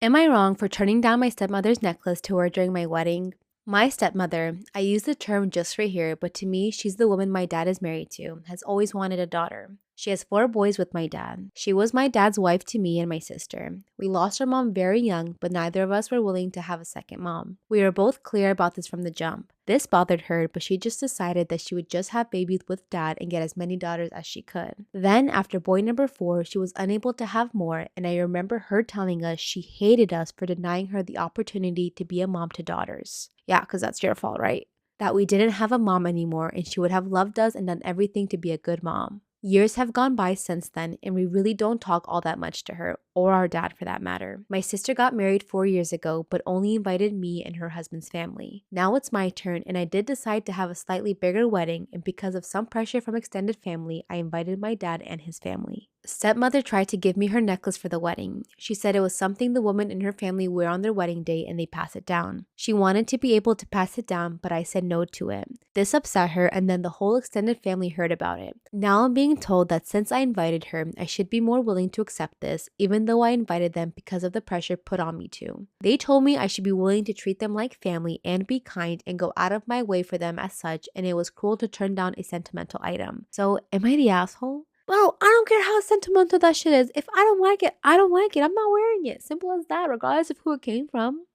Am I wrong for turning down my stepmother's necklace to wear during my wedding? My stepmother, I use the term just for here, but to me, she's the woman my dad is married to, has always wanted a daughter. She has 4 boys with my dad. She was my dad's wife to me and my sister. We lost our mom very young, but neither of us were willing to have a second mom. We were both clear about this from the jump. This bothered her, but she just decided that she would just have babies with dad and get as many daughters as she could. Then, after boy number 4, she was unable to have more, and I remember her telling us she hated us for denying her the opportunity to be a mom to daughters. Yeah, because that's your fault, right? That we didn't have a mom anymore and she would have loved us and done everything to be a good mom. Years have gone by since then, and we really don't talk all that much to her, or our dad for that matter. My sister got married 4 years ago, but only invited me and her husband's family. Now it's my turn, and I did decide to have a slightly bigger wedding, and because of some pressure from extended family, I invited my dad and his family. Stepmother tried to give me her necklace for the wedding. She said it was something the woman in her family wear on their wedding day and they pass it down. She wanted to be able to pass it down, but I said no to it. This upset her, and then the whole extended family heard about it. Now I'm being told that since I invited her, I should be more willing to accept this, even though I invited them because of the pressure put on me to. They told me I should be willing to treat them like family and be kind and go out of my way for them as such, and it was cruel to turn down a sentimental item. So, am I the asshole? Well, I don't care how sentimental that shit is. If I don't like it, I don't like it. I'm not wearing it. Simple as that, regardless of who it came from.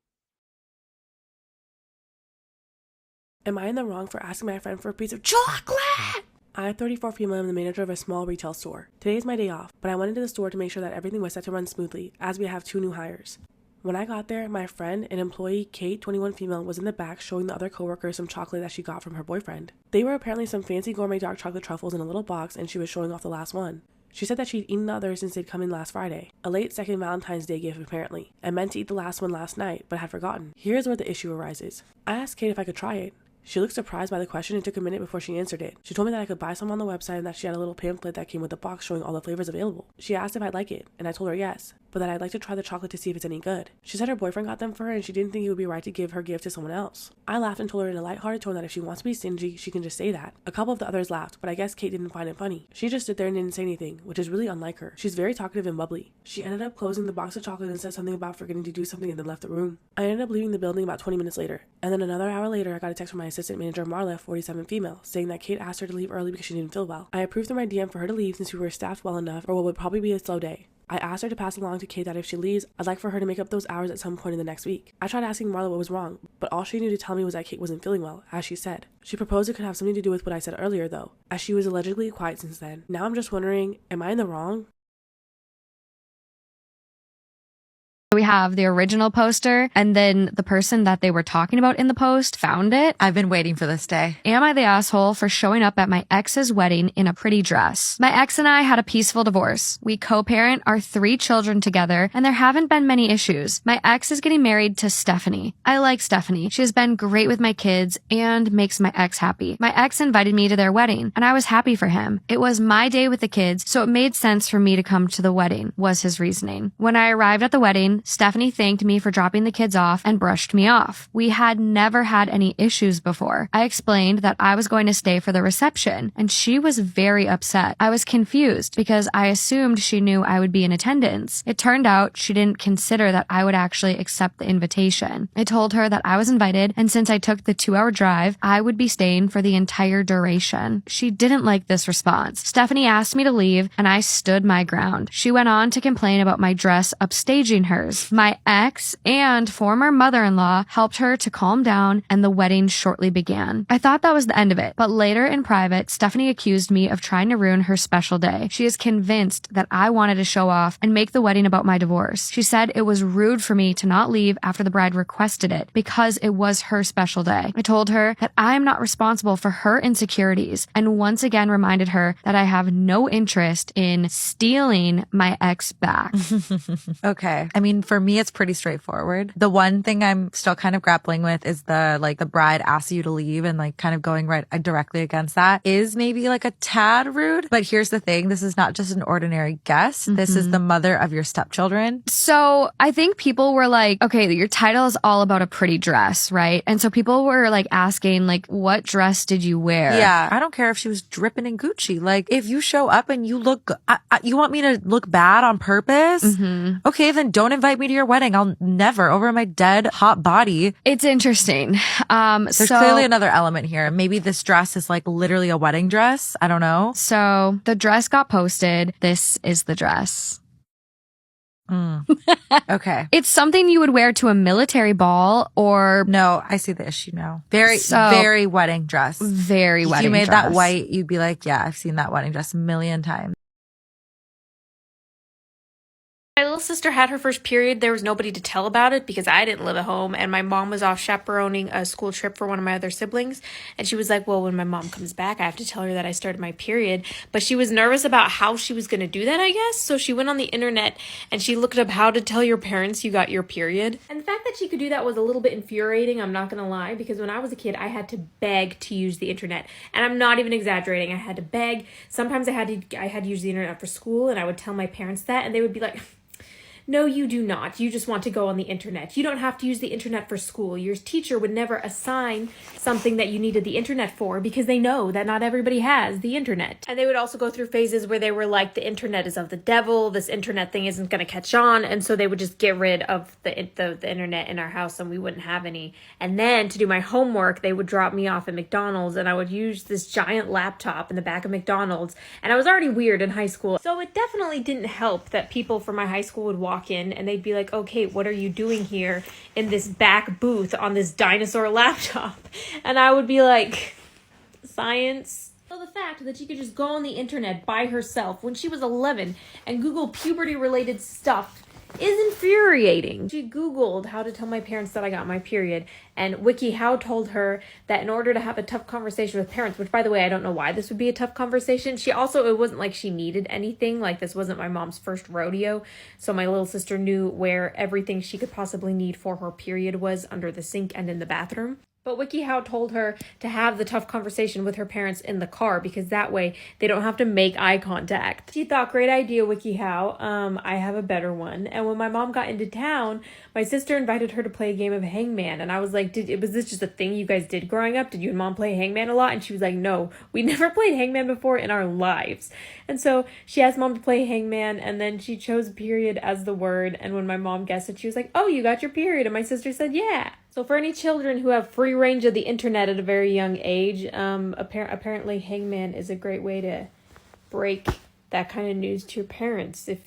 Am I in the wrong for asking my friend for a piece of chocolate? I'm 34 female and the manager of a small retail store. Today is my day off, but I went into the store to make sure that everything was set to run smoothly, as we have 2 new hires. When I got there, my friend and employee Kate, 21 female, was in the back showing the other coworkers some chocolate that she got from her boyfriend. They were apparently some fancy gourmet dark chocolate truffles in a little box, and she was showing off the last one. She said that she'd eaten the others since they'd come in last Friday. A late second Valentine's Day gift apparently. I meant to eat the last one last night, but had forgotten. Here's where the issue arises. I asked Kate if I could try it. She looked surprised by the question and took a minute before she answered it. She told me that I could buy some on the website and that she had a little pamphlet that came with the box showing all the flavors available. She asked if I'd like it, and I told her yes, but that I'd like to try the chocolate to see if it's any good. She said her boyfriend got them for her and she didn't think it would be right to give her gift to someone else. I laughed and told her in a lighthearted tone that if she wants to be stingy, she can just say that. A couple of the others laughed, but I guess Kate didn't find it funny. She just stood there and didn't say anything, which is really unlike her. She's very talkative and bubbly. She ended up closing the box of chocolate and said something about forgetting to do something and then left the room. I ended up leaving the building about 20 minutes later, and then another hour later I got a text from my assistant manager Marla, 47 female, saying that Kate asked her to leave early because she didn't feel well. I approved through my DM for her to leave since we were staffed well enough for what would probably be a slow day. I asked her to pass along to Kate that if she leaves, I'd like for her to make up those hours at some point in the next week. I tried asking Marla what was wrong, but all she knew to tell me was that Kate wasn't feeling well, as she said. She proposed it could have something to do with what I said earlier though, as she was allegedly quiet since then. Now I'm just wondering, am I in the wrong? We have the original poster, and then the person that they were talking about in the post found it. I've been waiting for this day. Am I the asshole for showing up at my ex's wedding in a pretty dress? My ex and I had a peaceful divorce. We co-parent our 3 children together, and there haven't been many issues. My ex is getting married to Stephanie. I like Stephanie. She has been great with my kids and makes my ex happy. My ex invited me to their wedding, and I was happy for him. It was my day with the kids, so it made sense for me to come to the wedding, was his reasoning. When I arrived at the wedding, Stephanie thanked me for dropping the kids off and brushed me off. We had never had any issues before. I explained that I was going to stay for the reception, and she was very upset. I was confused because I assumed she knew I would be in attendance. It turned out she didn't consider that I would actually accept the invitation. I told her that I was invited, and since I took the 2-hour drive, I would be staying for the entire duration. She didn't like this response. Stephanie asked me to leave, and I stood my ground. She went on to complain about my dress upstaging hers. My ex and former mother-in-law helped her to calm down, and the wedding shortly began. I thought that was the end of it, but later in private, Stephanie accused me of trying to ruin her special day. She is convinced that I wanted to show off and make the wedding about my divorce. She said it was rude for me to not leave after the bride requested it because it was her special day. I told her that I am not responsible for her insecurities, and once again reminded her that I have no interest in stealing my ex back. Okay. I mean, for me, it's pretty straightforward. The one thing I'm still kind of grappling with is the bride asks you to leave and kind of going right directly against that is maybe a tad rude. But here's the thing. This is not just an ordinary guest. Mm-hmm. This is the mother of your stepchildren. So I think people were like, okay, your title is all about a pretty dress, right? And so people were asking what dress did you wear? Yeah. I don't care if she was dripping in Gucci. If you show up and you look, you want me to look bad on purpose? Mm-hmm. Okay, then don't invite me me to your wedding. I'll never, over my dead hot body. It's interesting. There's clearly another element here. Maybe this dress is like literally a wedding dress. I don't know. So the dress got posted. This is the dress. Okay. It's something you would wear to a military ball or... No, I see the issue now. Very wedding dress. Very wedding dress. If you made that white, you'd be like, yeah, I've seen that wedding dress a million times. My little sister had her first period. There was nobody to tell about it because I didn't live at home, and my mom was off chaperoning a school trip for one of my other siblings. And she was like, well, when my mom comes back, I have to tell her that I started my period. But she was nervous about how she was going to do that, I guess. So she went on the internet and she looked up how to tell your parents you got your period. And the fact that she could do that was a little bit infuriating, I'm not going to lie, because when I was a kid, I had to beg to use the internet. And I'm not even exaggerating. I had to beg. Sometimes I had to use the internet for school, and I would tell my parents that, and they would be like, no, you do not. You just want to go on the internet. You don't have to use the internet for school. Your teacher would never assign something that you needed the internet for because they know that not everybody has the internet. And they would also go through phases where they were like, the internet is of the devil. This internet thing isn't going to catch on. And so they would just get rid of the internet in our house and we wouldn't have any. And then to do my homework, they would drop me off at McDonald's and I would use this giant laptop in the back of McDonald's. And I was already weird in high school. So it definitely didn't help that people from my high school would walk in and they'd be like, okay, what are you doing here in this back booth on this dinosaur laptop? And I would be like, science. So the fact that she could just go on the internet by herself when she was 11 and Google puberty related stuff is infuriating. She Googled how to tell my parents that I got my period, and WikiHow told her that in order to have a tough conversation with parents, which by the way, I don't know why this would be a tough conversation. It wasn't like she needed anything. Like this wasn't my mom's first rodeo. So my little sister knew where everything she could possibly need for her period was under the sink and in the bathroom. But WikiHow told her to have the tough conversation with her parents in the car because that way they don't have to make eye contact. She thought, great idea, WikiHow. I have a better one. And when my mom got into town, my sister invited her to play a game of Hangman. And I was like, was this just a thing you guys did growing up? Did you and mom play Hangman a lot? And she was like, no, we never played Hangman before in our lives. And so she asked mom to play Hangman, and then she chose period as the word. And when my mom guessed it, she was like, oh, you got your period. And my sister said, yeah. So for any children who have free range of the internet at a very young age, apparently Hangman is a great way to break that kind of news to your parents. Am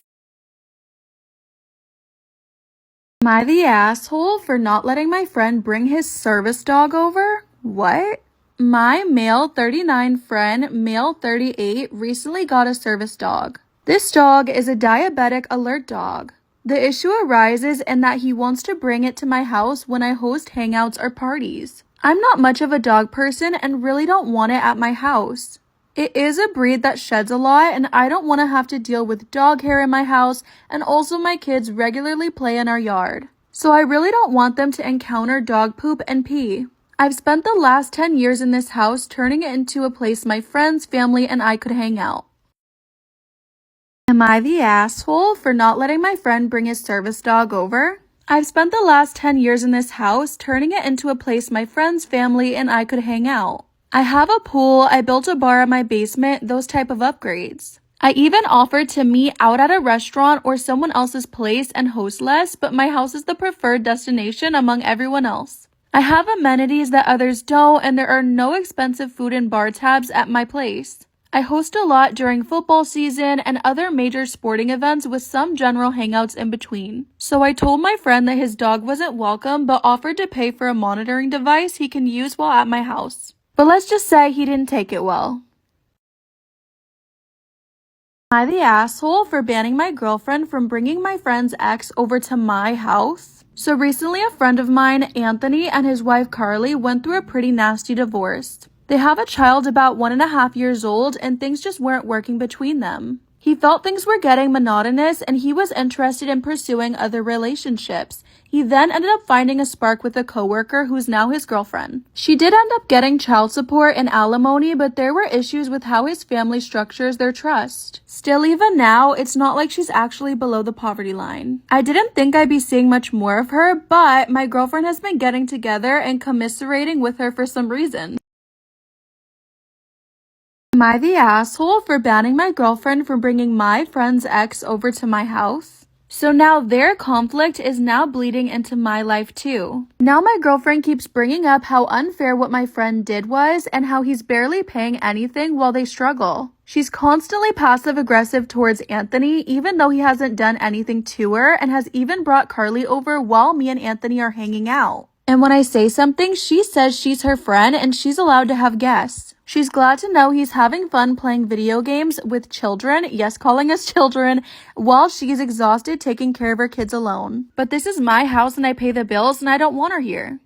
I the asshole for not letting my friend bring his service dog over? What? My male 39 friend, male 38, recently got a service dog. This dog is a diabetic alert dog. The issue arises in that he wants to bring it to my house when I host hangouts or parties. I'm not much of a dog person and really don't want it at my house. It is a breed that sheds a lot and I don't want to have to deal with dog hair in my house, and also my kids regularly play in our yard. So I really don't want them to encounter dog poop and pee. I've spent the last 10 years in this house turning it into a place my friends, family, and I could hang out. Am I the asshole for not letting my friend bring his service dog over? I've spent the last 10 years in this house turning it into a place my friends, family, and I could hang out. I have a pool, I built a bar in my basement, those type of upgrades. I even offered to meet out at a restaurant or someone else's place and host less, but my house is the preferred destination among everyone else. I have amenities that others don't, and there are no expensive food and bar tabs at my place. I host a lot during football season and other major sporting events with some general hangouts in between. So I told my friend that his dog wasn't welcome but offered to pay for a monitoring device he can use while at my house. But let's just say he didn't take it well. Am I the asshole for banning my girlfriend from bringing my friend's ex over to my house? So recently a friend of mine, Anthony, and his wife Carly went through a pretty nasty divorce. They have a child about 1.5 years old and things just weren't working between them. He felt things were getting monotonous and he was interested in pursuing other relationships. He then ended up finding a spark with a coworker who's now his girlfriend. She did end up getting child support and alimony, but there were issues with how his family structures their trust. Still, even now, it's not like she's actually below the poverty line. I didn't think I'd be seeing much more of her, but my girlfriend has been getting together and commiserating with her for some reason. Am I the asshole for banning my girlfriend from bringing my friend's ex over to my house? So now their conflict is now bleeding into my life too. Now my girlfriend keeps bringing up how unfair what my friend did was and how he's barely paying anything while they struggle. She's constantly passive aggressive towards Anthony even though he hasn't done anything to her and has even brought Carly over while me and Anthony are hanging out. And when I say something, she says she's her friend and she's allowed to have guests. She's glad to know he's having fun playing video games with children, yes, calling us children, while she's exhausted taking care of her kids alone. But this is my house and I pay the bills and I don't want her here.